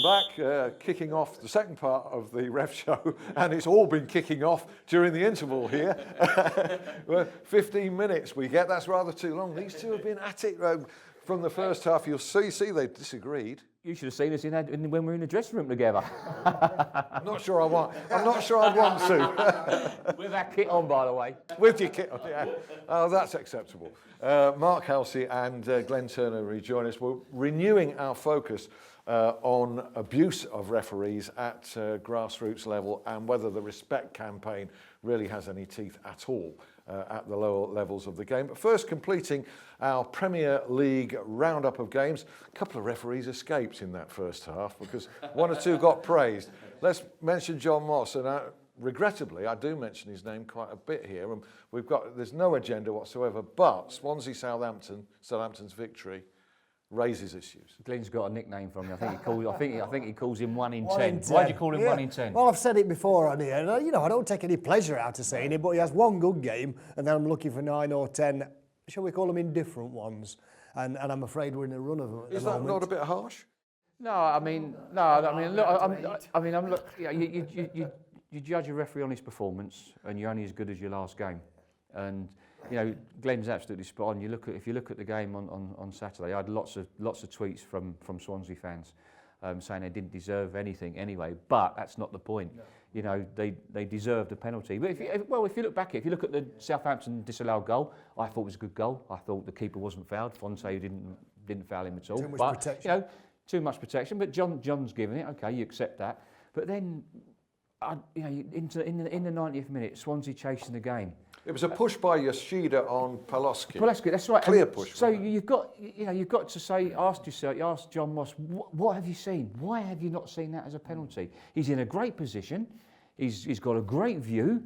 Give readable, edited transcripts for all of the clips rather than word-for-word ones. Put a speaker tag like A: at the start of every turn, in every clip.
A: welcome back. Kicking off the second part of the ref show, and it's all been kicking off during the interval here. Well, 15 minutes we get, that's rather too long. These two have been at it from the first half. You'll see they've disagreed.
B: You should have seen us when we were in the dressing room together.
A: I'm not sure I'd want to.
B: With that kit on, by the way.
A: With your kit on, yeah. Oh, that's acceptable. Mark Halsey and Glenn Turner rejoin us. We're renewing our focus on abuse of referees at grassroots level and whether the Respect campaign really has any teeth at all at the lower levels of the game. But first, completing our Premier League roundup of games, a couple of referees escaped in that first half because one or two got praised. Let's mention John Moss, and regrettably, I do mention his name quite a bit here, and there's no agenda whatsoever, but Southampton's victory raises issues.
B: Glenn's got a nickname from me. I think he calls him 1 in 10. Why do you call him 1 in 10?
C: Well, I've said it before on here, and I don't take any pleasure out of saying it, but he has one good game, and then I'm looking for 9 or 10, shall we call them indifferent ones? And I'm afraid we're in a run of them.
A: Is that not a bit harsh?
B: You judge a referee on his performance, and you're only as good as your last game. And Glenn's absolutely spot on. If you look at the game on Saturday, I had lots of tweets from Swansea fans saying they didn't deserve anything anyway. But that's not the point. No. They deserved a penalty. But if you look back, if you look at the Southampton disallowed goal, I thought it was a good goal. I thought the keeper wasn't fouled. Fonse didn't foul him at all.
C: Too much protection.
B: Too much protection. But John's given it. Okay, you accept that. But then, in the 90th minute, Swansea chasing the game.
A: It was a push by Yoshida on Paloski.
B: That's right.
A: Clear push.
B: So you've got to ask John Moss, what have you seen? Why have you not seen that as a penalty? He's in a great position. He's got a great view.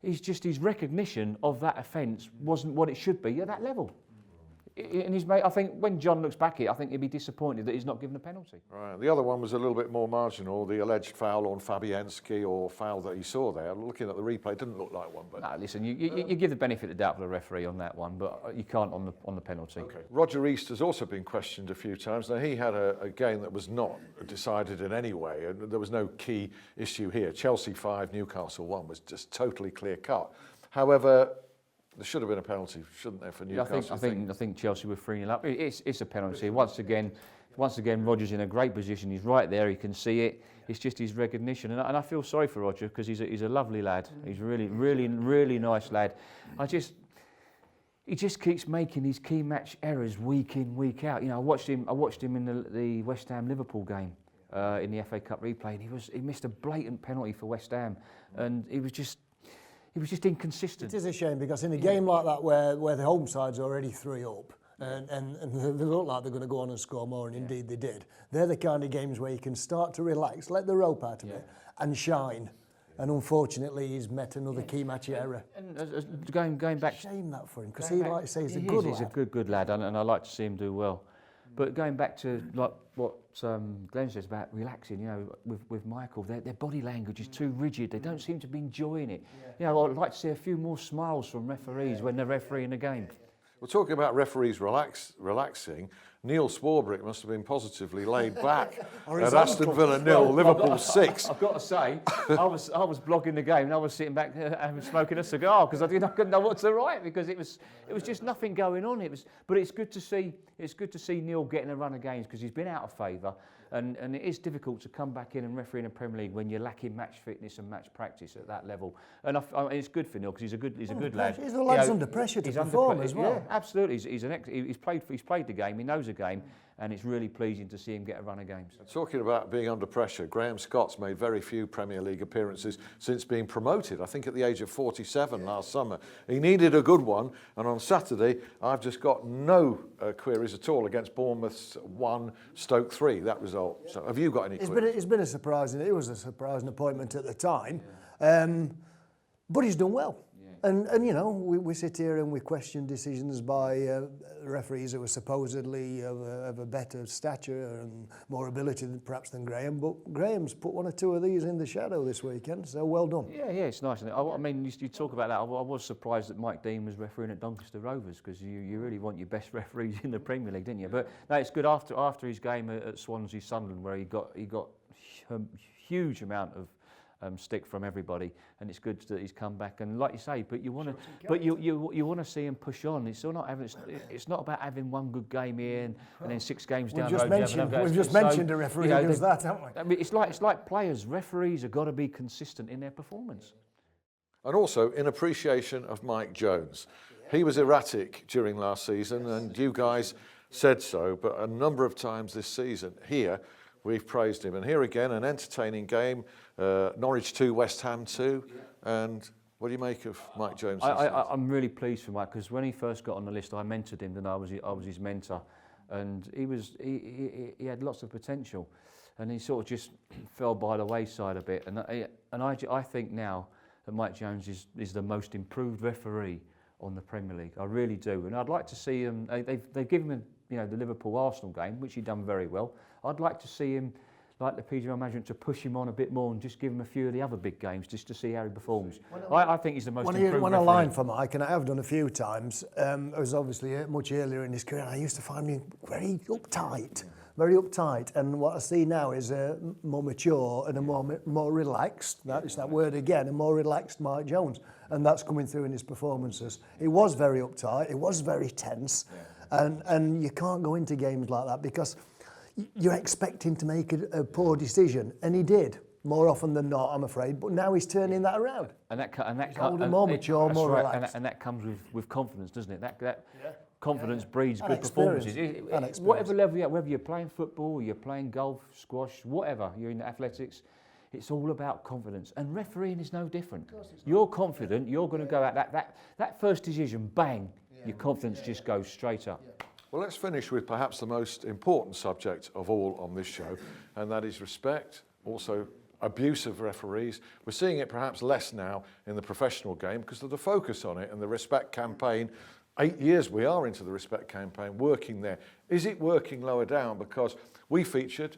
B: His recognition of that offence wasn't what it should be at that level. And I think when John looks back at it, I think he'd be disappointed that he's not given a penalty.
A: Right. The other one was a little bit more marginal, the alleged foul on Fabianski, or foul that he saw there. Looking at the replay, it didn't look like one. But
B: no, listen, you give the benefit of the doubt to the referee on that one, but you can't on the penalty.
A: Okay. Roger East has also been questioned a few times. Now, he had a game that was not decided in any way, and there was no key issue here. Chelsea 5, Newcastle 1 was just totally clear cut. However, there should have been a penalty, shouldn't there, for Newcastle?
B: I think Chelsea were 3-0 up. It's a penalty. Once again, Roger's in a great position. He's right there. He can see it. It's just his recognition, and I feel sorry for Roger because he's a lovely lad. He's a really nice lad. He just keeps making these key match errors week in, week out. I watched him in the West Ham Liverpool game in the FA Cup replay, and he missed a blatant penalty for West Ham, and he was just inconsistent.
C: It is a shame because in a game like that where the home side's already 3 up and they look like they're going to go on and score more, and indeed they did, they're the kind of games where you can start to relax, let the rope out of it and shine. And unfortunately, he's met another key match error.
B: And going back,
C: shame that for him because he, like I say, he's a good lad.
B: He's a good lad, and I like to see him do well. But going back to like what Glenn says about relaxing, with Michael, their body language is too rigid. They don't seem to be enjoying it. I'd like to see a few more smiles from referees when they're refereeing a game.
A: We're talking about referees relaxing. Neil Swarbrick must have been positively laid back at Aston Villa 0, Liverpool 6.
B: I've got to say, I was blogging the game and I was sitting back smoking a cigar because I couldn't know what to write because it was just nothing going on. But it's good to see Neil getting a run of games because he's been out of favour. And it is difficult to come back in and referee in the Premier League when you're lacking match fitness and match practice at that level. And it's good for Neil because he's a good lad.
C: He's a lad's under pressure to perform as well.
B: Yeah, absolutely. He's played the game. He knows the game, and it's really pleasing to see him get a run of games.
A: Talking about being under pressure, Graham Scott's made very few Premier League appearances since being promoted. I think at the age of 47 last summer. He needed a good one, and on Saturday I've just got no queries at all against Bournemouth's 1, Stoke 3. That result. So have you got any queries?
C: It was a surprising appointment at the time, but he's done well. And you know, we sit here and we question decisions by referees who are supposedly of a better stature and more ability perhaps than Graham, but Graham's put one or two of these in the shadow this weekend, so well done.
B: Yeah, it's nice. Isn't it? I mean, you talk about that. I was surprised that Mike Dean was refereeing at Doncaster Rovers, because you really want your best referees in the Premier League, didn't you? But no, it's good after his game at Swansea Sunderland, where he got a huge amount of stick from everybody, and it's good that he's come back. And like you say, but you want to, you want to see him push on. It's not about having one good game here and then 6 games down the road.
C: We've just mentioned a referee who does that, haven't we?
B: I mean, it's like players. Referees have got to be consistent in their performance.
A: And also in appreciation of Mike Jones. He was erratic during last season, and you guys said so, but a number of times this season here, we've praised him. And here again, an entertaining game, Norwich 2, West Ham 2. And what do you make of Mike Jones?
B: I'm really pleased for Mike, because when he first got on the list, I mentored him, and I was his mentor. And he had lots of potential. And he sort of just fell by the wayside a bit. And I think now that Mike Jones is the most improved referee on the Premier League. I really do. And I'd like to see him, they've given him the Liverpool-Arsenal game, which he done very well. I'd like to see him, like the PGMOL management, to push him on a bit more and just give him a few of the other big games just to see how he performs. I think he's the most improved referee.
C: When I line for Mike, and I have done a few times, I was obviously much earlier in his career, and I used to find him very uptight. Very uptight, and what I see now is a more mature and a more relaxed, that's that word again, a more relaxed Mike Jones, and that's coming through in his performances. He was very uptight, he was very tense, and you can't go into games like that because you're expecting to make a poor decision, and he did more often than not, I'm afraid. But now he's turning that around.
B: And that
C: older, more mature, more relaxed.
B: And that comes with confidence, doesn't it? That confidence breeds good
C: experience.
B: performances. Whatever level you're at, whether you're playing football, or you're playing golf, squash, whatever, you're in athletics, it's all about confidence. And refereeing is no different. You're confident, you're going to go out that first decision, bang, your confidence just goes straight up.
A: Well, let's finish with perhaps the most important subject of all on this show, and that is respect, also abuse of referees. We're seeing it perhaps less now in the professional game because of the focus on it and the respect campaign. 8 years we are into the respect campaign, working there. Is it working lower down? Because we featured,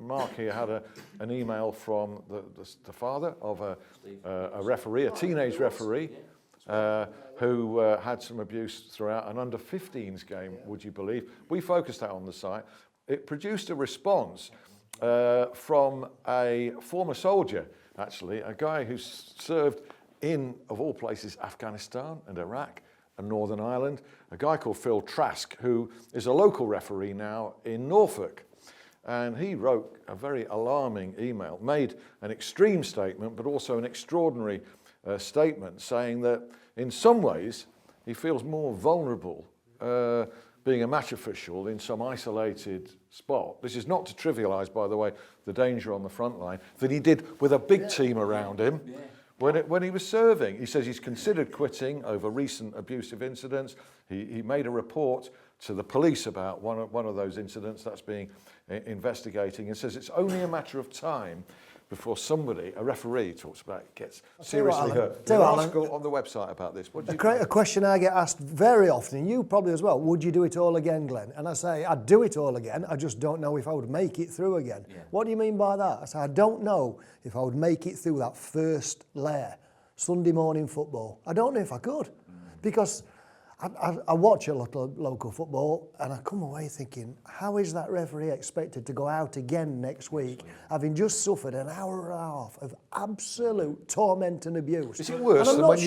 A: Mark here had an email from the father of a referee, a teenage referee, who had some abuse throughout an under-15s game, would you believe. We focused that on the site. It produced a response from a former soldier, actually, a guy who served in, of all places, Afghanistan and Iraq and Northern Ireland, a guy called Phil Trask, who is a local referee now in Norfolk. And he wrote a very alarming email, made an extreme statement, but also an extraordinary statement, saying that in some ways he feels more vulnerable being a match official in some isolated spot. This is not to trivialise, by the way, the danger on the front line that he did with a big team around him. When he was serving. He says he's considered quitting over recent abusive incidents. He made a report to the police about one of those incidents that's being investigating, and says it's only a matter of time before somebody, a referee, talks about it, gets seriously hurt. There's an article on the website about this. What do you think?
C: A question I get asked very often, and you probably as well, would you do it all again, Glenn? And I say, I'd do it all again, I just don't know if I would make it through again. Yeah. What do you mean by that? I say, I don't know if I would make it through that first layer, Sunday morning football. I don't know if I could, because I watch a lot of local football and I come away thinking, how is that referee expected to go out again next week, having just suffered an hour and a half of absolute torment and abuse?
A: Is it worse than when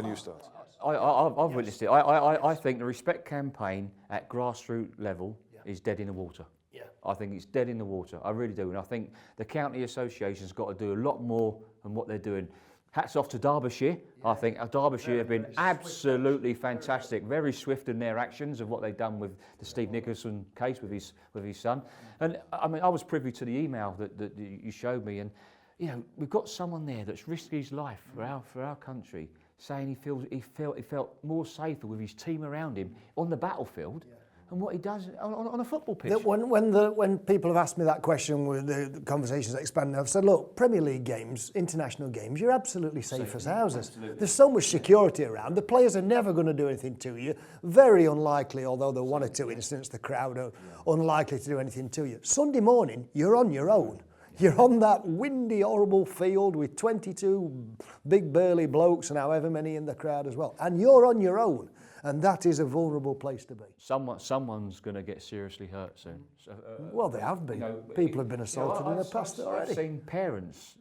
A: you start?
B: I've witnessed it. I think the respect campaign at grassroots level is dead in the water. Yeah. I think it's dead in the water. I really do. And I think the county association's got to do a lot more than what they're doing. Hats off to Derbyshire. I think Derbyshire have been absolutely fantastic, very swift in their actions of what they've done with the Steve Nicholson case with his son. And I mean, I was privy to the email that you showed me, and you know, we've got someone there that's risked his life for our country, saying he felt more safer with his team around him on the battlefield and what he does on a football pitch.
C: That when people have asked me that question with the conversations expanding, I've said, look, Premier League games, international games, you're absolutely safe as houses. Absolutely. There's so much security around. The players are never going to do anything to you. Very unlikely, although there are one or two incidents, the crowd are unlikely to do anything to you. Sunday morning, you're on your own. You're on that windy, horrible field with 22 big burly blokes and however many in the crowd as well. And you're on your own. And that is a vulnerable place to be.
B: Someone's going to get seriously hurt soon. So,
C: well, they have been. People have been assaulted in the past already.
B: I've seen parents,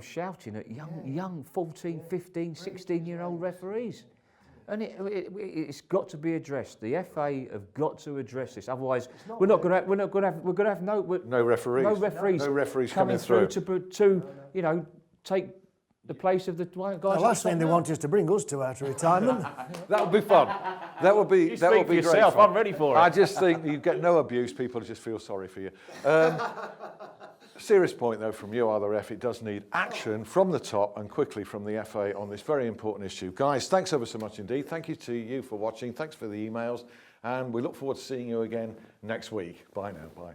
B: shouting at young 14, 15, 16-year-old referees. And it's got to be addressed. The FA have got to address this. Otherwise, we're going to have no referees. No referees coming through to take the place of the guys.
C: The last thing they want is to bring us to out of retirement.
A: That would be fun. That would be great
B: yourself.
A: fun.
B: I'm ready for it.
A: I just think you get no abuse. People just feel sorry for you. Serious point though from you, either ref. It does need action from the top and quickly from the FA on this very important issue. Guys, thanks ever so much indeed. Thank you to you for watching. Thanks for the emails, and we look forward to seeing you again next week. Bye now. Bye.